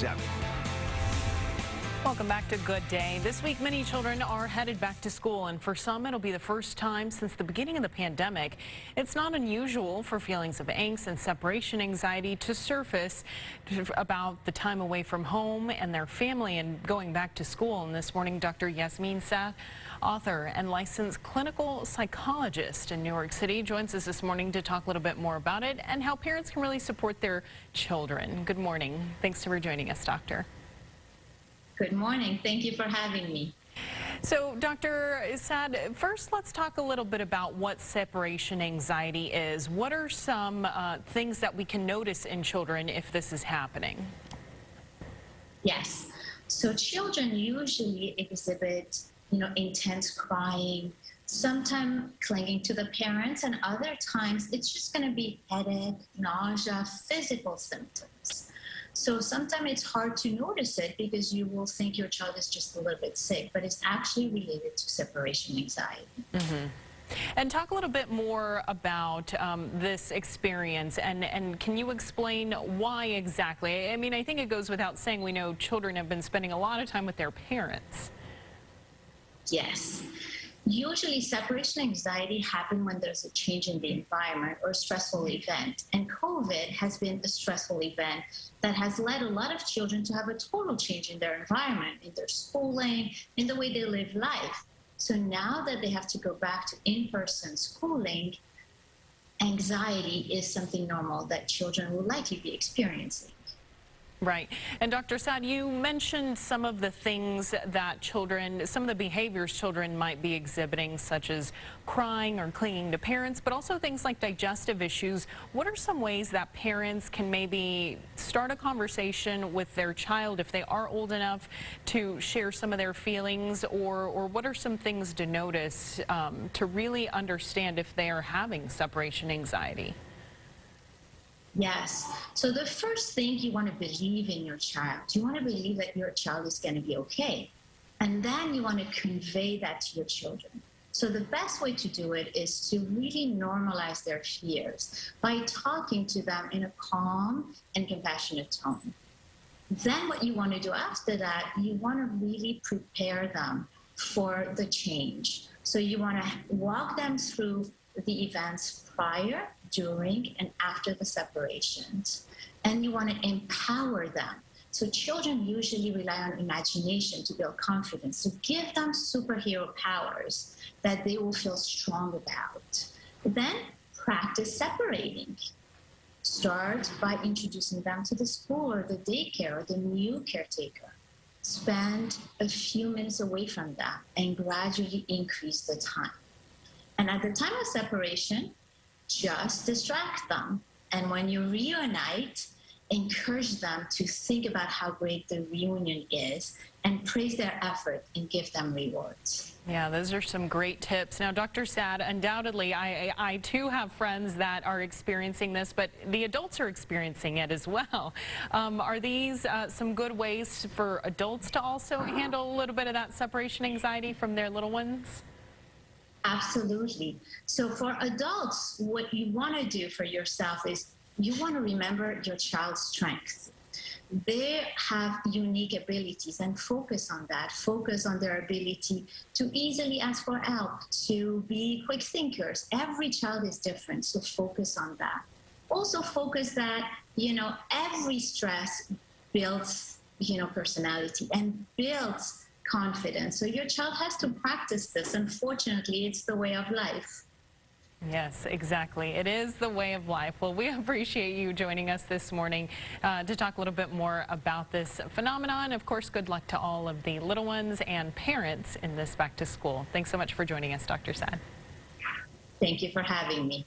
7. Welcome back to Good Day. This week, many children are headed back to school, and for some, it'll be the first time since the beginning of the pandemic. It's not unusual for feelings of angst and separation anxiety to surface about the time away from home and their family and going back to school. And this morning, Dr. Yasmine Saad, author and licensed clinical psychologist in New York City, joins us this morning to talk a little bit more about it and how parents can really support their children. Good morning. Thanks for joining us, Doctor. Good morning. Thank you for having me. So, Dr. Saad, first let's talk a little bit about what separation anxiety is. What are some things that we can notice in children if this is happening? Yes. So children usually exhibit, intense crying, sometimes clinging to the parents, and other times it's just going to be headache, nausea, physical symptoms. So sometimes it's hard to notice it because you will think your child is just a little bit sick, but it's actually related to separation anxiety. Mm-hmm. And talk a little bit more about this experience, and can you explain why exactly? I mean, I think it goes without saying we know children have been spending a lot of time with their parents. Yes. Usually separation anxiety happens when there's a change in the environment or a stressful event. And COVID has been a stressful event that has led a lot of children to have a total change in their environment, in their schooling, in the way they live life. So now that they have to go back to in-person schooling, anxiety is something normal that children will likely be experiencing. Right. And Dr. Saad, you mentioned some of the things that children, some of the behaviors children might be exhibiting, such as crying or clinging to parents, but also things like digestive issues. What are some ways that parents can maybe start a conversation with their child if they are old enough to share some of their feelings, or what are some things to notice to really understand if they are having separation anxiety? Yes. So the first thing, you want to believe in your child. You want to believe that your child is going to be okay. And then you want to convey that to your children. So the best way to do it is to really normalize their fears by talking to them in a calm and compassionate tone. Then what you want to do after that, you want to really prepare them for the change. So you want to walk them through the events prior, during, and after the separations. And you want to empower them. So children usually rely on imagination to build confidence. So give them superhero powers that they will feel strong about. Then practice separating. Start by introducing them to the school or the daycare or the new caretaker. Spend a few minutes away from them and gradually increase the time. And at the time of separation, just distract them. And when you reunite, encourage them to think about how great the reunion is and praise their effort and give them rewards. Yeah, those are some great tips. Now, Dr. Saad, undoubtedly, I too have friends that are experiencing this, but the adults are experiencing it as well. Are these some good ways for adults to also handle a little bit of that separation anxiety from their little ones? Absolutely. So for adults, what you want to do for yourself is you want to remember your child's strengths. They have unique abilities, and focus on that. Focus on their ability to easily ask for help, to be quick thinkers. Every child is different, so focus on that. Also focus that, every stress builds, personality and builds confidence. So your child has to practice this. Unfortunately, it's the way of life. Yes, exactly. It is the way of life. Well, we appreciate you joining us this morning to talk a little bit more about this phenomenon. Of course, good luck to all of the little ones and parents in this back to school. Thanks so much for joining us, Dr. Saad. Thank you for having me.